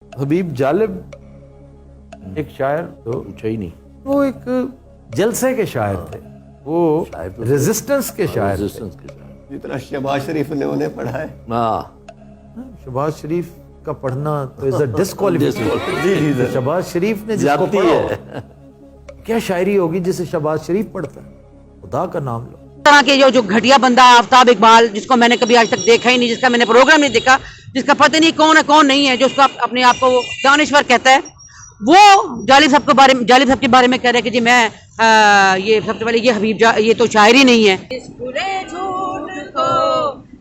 हबीब जालिब एक शायर तो पूछा ही नहीं। वो एक जलसे के शायर थे, वो शायर तो रेजिस्टेंस के शायर थे। रेजिस्टेंस के शायर। जितना शहबाज शरीफ ने उन्हें पढ़ा है। हाँ, शहबाज शरीफ का पढ़ना तो इज अ डिस्क्वालिफिकेशन। शहबाज शरीफ ने जिसको जाती पढ़ा है। क्या शायरी होगी जिसे शहबाज शरीफ पढ़ता है? खुदा का नाम लो। तरह के जो घटिया बंदा आफ्ताब इकबाल, जिसको मैंने कभी आज तक देखा ही नहीं, जिसका मैंने प्रोग्राम नहीं देखा, जिसका पता नहीं कौन है कौन नहीं है, जो उसको अपने आप को दानिश्वर कहता है, वो जालिब साहब के बारे में कह रहे हैं कि जी मैं ये सबसे पहले ये ये तो शायर ही नहीं है। इस बुरे झूठ को,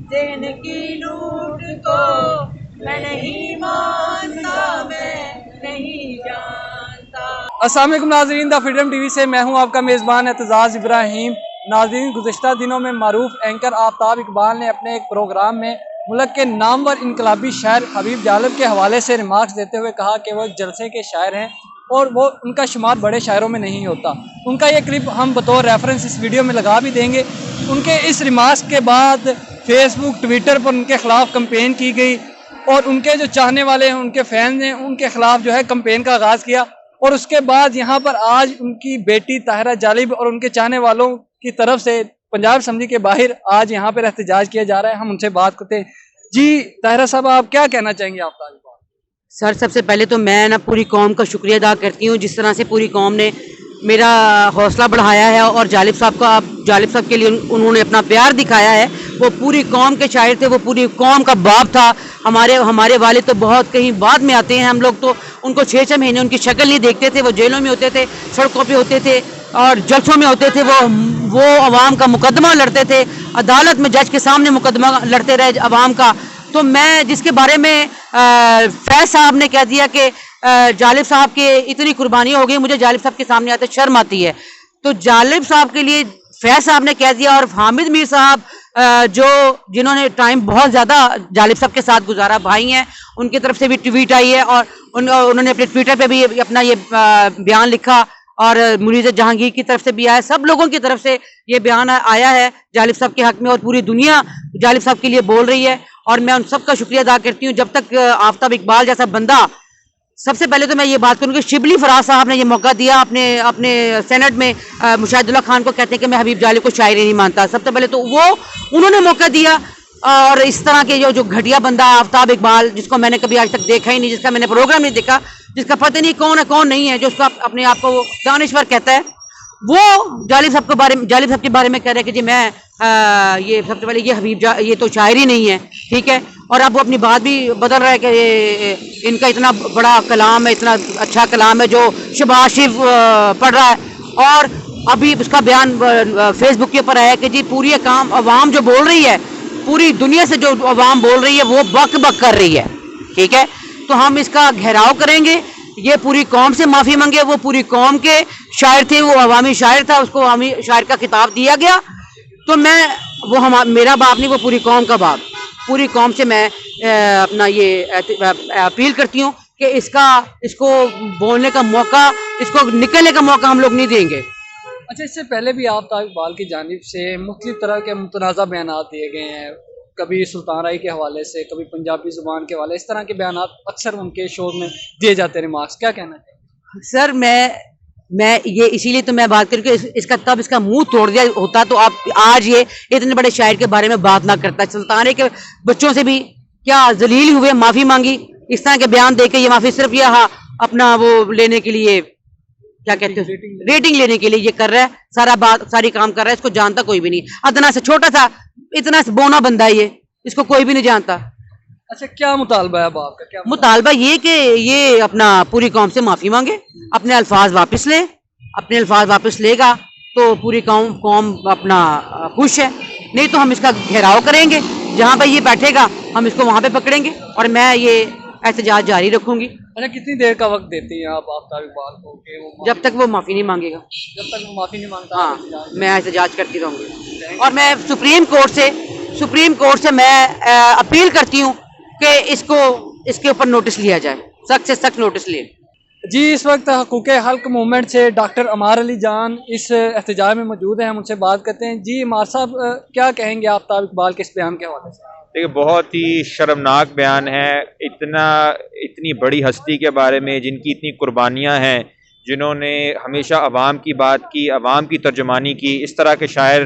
देन की लूट को मैं नहीं मानता, मैं नहीं जानता। अस्सलाम वालेकुम नाज़रीन, द फ्रीडम टीवी से मैं हूं आपका मेज़बान एतजाज़ इब्राहिम। नाज़रीन, गुज़िश्ता दिनों में मारूफ एंकर आफ्ताब इकबाल ने अपने एक प्रोग्राम में मुल्क के नामवर इनकलाबी शायर हबीब जालिब के हवाले से रिमार्क्स देते हुए कहा कि वो एक जलसे के शायर हैं और वो उनका शुमार बड़े शायरों में नहीं होता। उनका ये क्लिप हम बतौर रेफरेंस इस वीडियो में लगा भी देंगे। उनके इस रिमार्क्स के बाद फेसबुक ट्विटर पर उनके ख़िलाफ़ कंपेन की गई और उनके जो चाहने वाले हैं, उनके फैन ने उनके ख़िलाफ़ जो है कंपेन का आगाज़ किया। और उसके बाद यहाँ पर आज उनकी बेटी ताहिरा जालिब और उनके चाहने वालों की तरफ से पंजाब असेंबली के बाहर आज यहाँ पर एहतजाज किया जा रहा है। हम उनसे बात करते हैं। जी ताहिरा साहब, आप क्या कहना चाहेंगे आफ्ताब इकबाल? सर, सबसे पहले तो मैं ना पूरी कौम का शुक्रिया अदा करती हूँ, जिस तरह से पूरी कौम ने मेरा हौसला बढ़ाया है और जालिब साहब के लिए उन्होंने अपना प्यार दिखाया है। वो पूरी कौम के शायर थे, वो पूरी कौम का बाप था। हमारे वालिद तो बहुत कहीं बाद में आते हैं, हम लोग तो उनको 6-6 महीने उनकी शक्ल नहीं देखते थे। वो जेलों में होते थे, सड़कों पे होते थे और जलसों में होते थे। वो अवाम का मुकदमा लड़ते थे, अदालत में जज के सामने मुकदमा लड़ते रहे अवाम का। तो मैं जिसके बारे में फैज साहब ने कह दिया कि जालिब साहब के इतनी कुर्बानी हो गई, मुझे जालिब साहब के सामने आते शर्म आती है। तो जालिब साहब के लिए फैज साहब ने कह दिया और हामिद मीर साहब जिन्होंने टाइम बहुत ज़्यादा जालिब साहब के साथ गुजारा, भाई हैं, उनकी तरफ से भी ट्वीट आई है और उन्होंने अपने ट्विटर पे भी अपना ये बयान लिखा और मुनीज़ जहांगीर की तरफ से भी आया। सब लोगों की तरफ से ये बयान आया है जालिब साहब के हक में और पूरी दुनिया जालिब साहब के लिए बोल रही है और मैं उन सब का शुक्रिया अदा करती हूँ। जब तक आफ्ताब इकबाल जैसा बंदा, सबसे पहले तो मैं ये बात करूँगी, शिबली फराज साहब ने ये मौका दिया अपने सेनेट में मुशाहिदुल्लाह खान को, कहते हैं कि मैं हबीब जालिब को शायर ही नहीं मानता। सबसे पहले तो उन्होंने मौका दिया। और इस तरह के जो घटिया बंदा आफ्ताब इकबाल, जिसको मैंने कभी आज तक देखा ही नहीं, जिसका मैंने प्रोग्राम नहीं देखा, जिसका पता नहीं कौन है कौन नहीं है, जो उसका अपने आप को दानिश्वर कहता है, वो जालिब साहब के बारे में कह रहे हैं कि जी मैं ये सबसे पहले ये तो शायर ही नहीं है, ठीक है। और अब वो अपनी बात भी बदल रहा है कि इनका इतना बड़ा कलाम है, इतना अच्छा कलाम है जो शहबाज शरीफ पढ़ रहा है। और अभी उसका बयान फेसबुक के ऊपर आया कि जी पूरी अवाम जो बोल रही है, पूरी दुनिया से जो अवाम बोल रही है वो बक कर रही है, ठीक है। तो हम इसका घेराव करेंगे, ये पूरी कौम से माफ़ी मांगे। वो पूरी कौम के शायर थे, वो अवामी शायर था, उसको अवामी शायर का खिताब दिया गया। तो मेरा बाप नहीं, वो पूरी कौम का बाप। पूरी कौम से मैं अपना ये अपील करती हूँ कि इसको बोलने का मौका, इसको निकलने का मौका हम लोग नहीं देंगे। अच्छा, इससे पहले भी आफ्ताब इकबाल की जानिब से मुख्तलिफ तरह के मुतनाज़ा बयानात दिए गए हैं, कभी सुल्तान राय के हवाले से, कभी पंजाबी ज़ुबान के हवाले, इस तरह के बयानात अक्सर उनके शो में दिए जाते हैं। रिमार्क्स क्या कहना चाहिए? सर, मैं ये इसीलिए तो मैं बात करूँ कि इसका मुंह तोड़ दिया होता तो आप आज ये इतने बड़े शायर के बारे में बात ना करता। सुल्तान के बच्चों से भी क्या जलील हुए, माफ़ी मांगी, इस तरह के बयान दे के ये माफ़ी सिर्फ ये अपना वो लेने के लिए, क्या कहते हैं, रेटिंग लेने के लिए ये कर रहा है, सारी काम कर रहा है। इसको जानता कोई भी नहीं, अदना से छोटा सा इतना बोना बंदा है ये, इसको कोई भी नहीं जानता। अच्छा, क्या मुतालबा है अब आपका? क्या मुतालबा ये कि ये अपना पूरी कौम से माफ़ी मांगे, अपने अल्फाज वापस ले। अपने अल्फाज वापस लेगा तो पूरी कौम अपना खुश है, नहीं तो हम इसका घेराव करेंगे। जहाँ पर ये बैठेगा हम इसको वहाँ पे पकड़ेंगे और मैं ये एहतजाज जारी रखूंगी। अच्छा, कितनी देर का वक्त देती हैं आप आफ्ताब इकबाल को कि वो जब तक वो माफ़ी नहीं मांगेगा, जब तक वो माफ़ी नहीं मांगता? हाँ, मैं एहतजाज करती रहूँगी। और मैं सुप्रीम कोर्ट से मैं अपील करती हूँ कि इसके ऊपर नोटिस लिया जाए, सख्त से सख्त नोटिस ले। जी, इस वक्त हकूक़ हल्क मूवमेंट से डॉक्टर अमार अली जान इस एहतजाज में मौजूद हैं, हम उनसे बात करते हैं। जी अमार साहब, क्या कहेंगे आफ्ताब इकबाल के इस बयान के हवाले से? دیکھیے بہت ہی شرمناک بیان ہے، اتنی بڑی ہستی کے بارے میں جن کی اتنی قربانیاں ہیں، جنہوں نے ہمیشہ عوام کی بات کی، عوام کی ترجمانی کی. اس طرح کے شاعر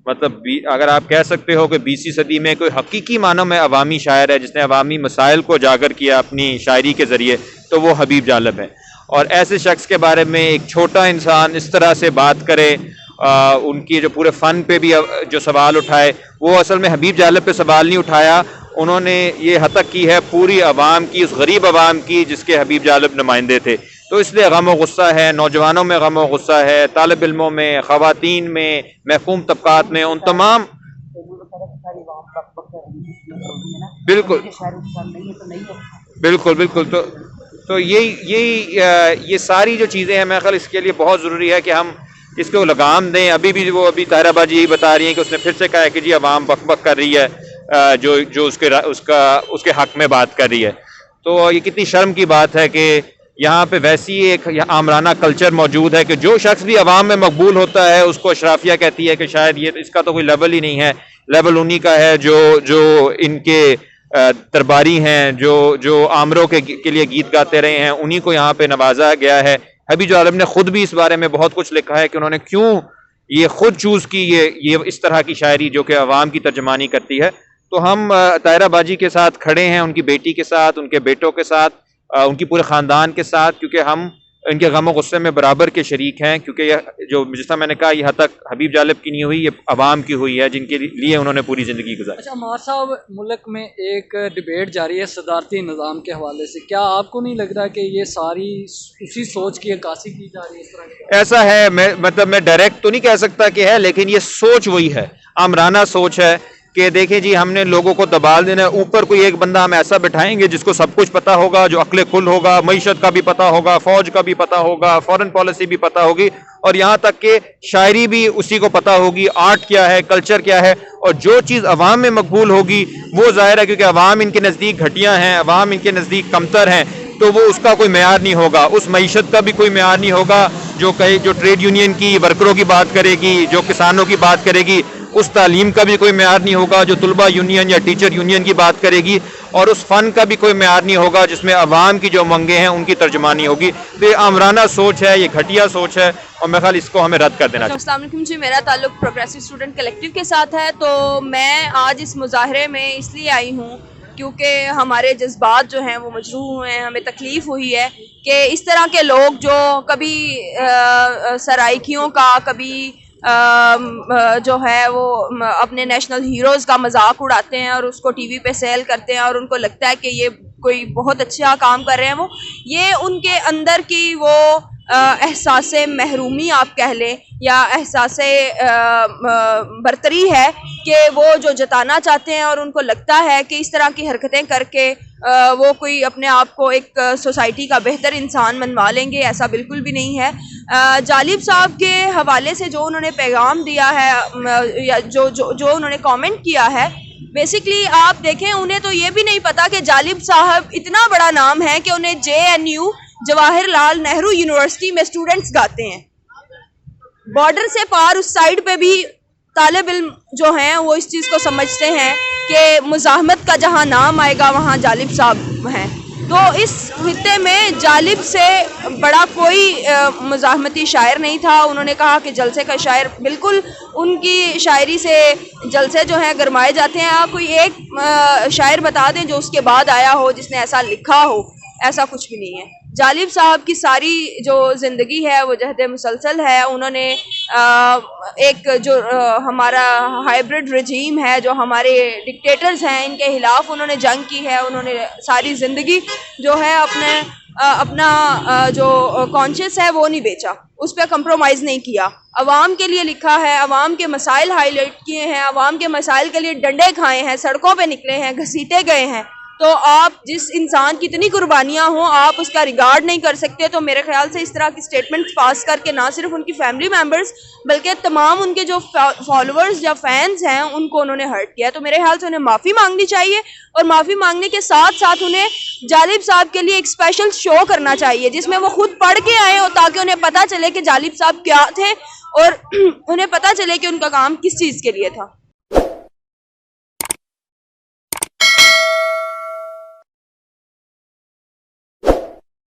مطلب اگر آپ کہہ سکتے ہو کہ 20ویں صدی میں کوئی حقیقی معنوں میں عوامی شاعر ہے جس نے عوامی مسائل کو اجاگر کیا اپنی شاعری کے ذریعے، تو وہ حبیب جالب ہے. اور ایسے شخص کے بارے میں ایک چھوٹا انسان اس طرح سے بات کرے، ان کی جو پورے فن پہ بھی جو سوال اٹھائے، وہ اصل میں حبیب جالب پہ سوال نہیں اٹھایا، انہوں نے یہ حتک کی ہے پوری عوام کی، اس غریب عوام کی جس کے حبیب جالب نمائندے تھے. تو اس لیے غم و غصہ ہے، نوجوانوں میں غم و غصہ ہے، طالب علموں میں، خواتین میں، محکوم طبقات میں، ان تمام. بالکل بالکل بالکل. تو یہ ساری جو چیزیں ہیں، میرے خیال اس کے لیے بہت ضروری ہے کہ ہم اس کو لگام دیں. ابھی طاہرہ باجی یہی بتا رہی ہیں کہ اس نے پھر سے کہا ہے کہ جی عوام بک بک کر رہی ہے، جو اس کے حق میں بات کر رہی ہے. تو یہ کتنی شرم کی بات ہے کہ یہاں پہ ویسی ایک آمرانہ کلچر موجود ہے کہ جو شخص بھی عوام میں مقبول ہوتا ہے اس کو اشرافیہ کہتی ہے کہ شاید یہ اس کا تو کوئی لیول ہی نہیں ہے، لیول انہی کا ہے جو ان کے درباری ہیں، جو آمروں کے لیے گیت گاتے رہے ہیں، انہی کو یہاں پہ نوازا گیا ہے. حبیب جالب نے خود بھی اس بارے میں بہت کچھ لکھا ہے کہ انہوں نے کیوں یہ خود چوز کی یہ اس طرح کی شاعری جو کہ عوام کی ترجمانی کرتی ہے. تو ہم طاہرہ باجی کے ساتھ کھڑے ہیں، ان کی بیٹی کے ساتھ، ان کے بیٹوں کے ساتھ، ان کی پورے خاندان کے ساتھ، کیونکہ ہم ان کے غم و غصے میں برابر کے شریک ہیں. کیونکہ یہ جو جس طرح میں نے کہا، یہ حد تک حبیب جالب کی نہیں ہوئی، یہ عوام کی ہوئی ہے جن کے لیے انہوں نے پوری زندگی گزاری. اچھا عمار صاحب، ملک میں ایک ڈیبیٹ جاری ہے صدارتی نظام کے حوالے سے، کیا آپ کو نہیں لگ رہا کہ یہ ساری اسی سوچ کی عکاسی کی جا رہی ہے اس طرح کی؟ ایسا ہے، میں ڈائریکٹ تو نہیں کہہ سکتا کہ ہے، لیکن یہ سوچ وہی ہے، آمرانہ سوچ ہے کہ دیکھیں جی ہم نے لوگوں کو دبال دینا ہے، اوپر کوئی ایک بندہ ہم ایسا بٹھائیں گے جس کو سب کچھ پتا ہوگا، جو عقل کل ہوگا، معیشت کا بھی پتا ہوگا، فوج کا بھی پتا ہوگا، فورن پالیسی بھی پتا ہوگی، اور یہاں تک کہ شاعری بھی اسی کو پتا ہوگی، آرٹ کیا ہے، کلچر کیا ہے. اور جو چیز عوام میں مقبول ہوگی وہ ظاہر ہے کیونکہ عوام ان کے نزدیک گھٹیا ہیں، عوام ان کے نزدیک کمتر ہیں، تو وہ اس کا کوئی معیار نہیں ہوگا، اس معیشت کا بھی کوئی معیار نہیں ہوگا. جو ٹریڈ یونین کی ورکروں کی بات کرے گی، جو کسانوں کی بات کرے گی، اس تعلیم کا بھی کوئی معیار نہیں ہوگا جو طلبہ یونین یا ٹیچر یونین کی بات کرے گی، اور اس فن کا بھی کوئی معیار نہیں ہوگا جس میں عوام کی جو منگیں ہیں ان کی ترجمانی ہوگی. تو یہ آمرانہ سوچ ہے، یہ گھٹیا سوچ ہے، اور میرے خیال اس کو ہمیں رد کر دینا چاہیے. السلام علیکم جی، میرا تعلق پروگریسو اسٹوڈنٹ کلیکٹیو کے ساتھ ہے. تو میں آج اس مظاہرے میں اس لیے آئی ہوں کیونکہ ہمارے جذبات جو ہیں وہ مجروح ہوئے ہیں، ہمیں تکلیف ہوئی ہے کہ اس طرح کے لوگ جو کبھی سرائکیوں کا، کبھی جو ہے وہ اپنے نیشنل ہیروز کا مذاق اڑاتے ہیں اور اس کو ٹی وی پہ سیل کرتے ہیں، اور ان کو لگتا ہے کہ یہ کوئی بہت اچھا کام کر رہے ہیں. وہ یہ ان کے اندر کی وہ احساس محرومی آپ کہہ لیں یا احساس برتری ہے کہ وہ جو جتانا چاہتے ہیں، اور ان کو لگتا ہے کہ اس طرح کی حرکتیں کر کے وہ کوئی اپنے آپ کو ایک سوسائٹی کا بہتر انسان منوا لیں گے. ایسا بالکل بھی نہیں ہے. جالب صاحب کے حوالے سے جو انہوں نے پیغام دیا ہے یا جو انہوں نے کامنٹ کیا ہے، بیسیکلی آپ دیکھیں انہیں تو یہ بھی نہیں پتا کہ جالب صاحب اتنا بڑا نام ہے کہ انہیں JNU جواہر لال نہرو یونیورسٹی میں اسٹوڈنٹس گاتے ہیں. بارڈر سے پار اس سائڈ پہ بھی طالب علم جو ہیں وہ اس چیز کو سمجھتے ہیں کہ مزاحمت کا جہاں نام آئے گا وہاں جالب صاحب ہیں. تو اس خطے میں جالب سے بڑا کوئی مزاحمتی شاعر نہیں تھا. انہوں نے کہا کہ جلسے کا شاعر، بالکل ان کی شاعری سے جلسے جو ہیں گرمائے جاتے ہیں. آپ کوئی ایک شاعر بتا دیں جو اس کے بعد آیا ہو جس نے ایسا لکھا ہو. ایسا کچھ بھی نہیں ہے. جالب صاحب کی ساری جو زندگی ہے وہ جہد مسلسل ہے. انہوں نے ایک جو ہمارا ہائیبرڈ رجیم ہے، جو ہمارے ڈکٹیٹرز ہیں، ان کے خلاف انہوں نے جنگ کی ہے. انہوں نے ساری زندگی جو ہے اپنا جو کانشیس ہے وہ نہیں بیچا، اس پہ کمپرومائز نہیں کیا. عوام کے لیے لکھا ہے، عوام کے مسائل ہائی لائٹ کیے ہیں، عوام کے مسائل کے لیے ڈنڈے کھائے ہیں، سڑکوں پہ نکلے ہیں، گھسیٹے گئے ہیں. تو آپ جس انسان کی اتنی قربانیاں ہوں آپ اس کا ریگارڈ نہیں کر سکتے. تو میرے خیال سے اس طرح کی سٹیٹمنٹس پاس کر کے نہ صرف ان کی فیملی ممبرز بلکہ تمام ان کے جو فالوورز یا فینز ہیں ان کو انہوں نے ہرٹ کیا. تو میرے خیال سے انہیں معافی مانگنی چاہیے، اور معافی مانگنے کے ساتھ ساتھ انہیں جالب صاحب کے لیے ایک اسپیشل شو کرنا چاہیے جس میں وہ خود پڑھ کے آئیں اور تاکہ انہیں پتہ چلے کہ جالب صاحب کیا تھے اور انہیں پتہ چلے کہ ان کا کام کس چیز کے لیے تھا.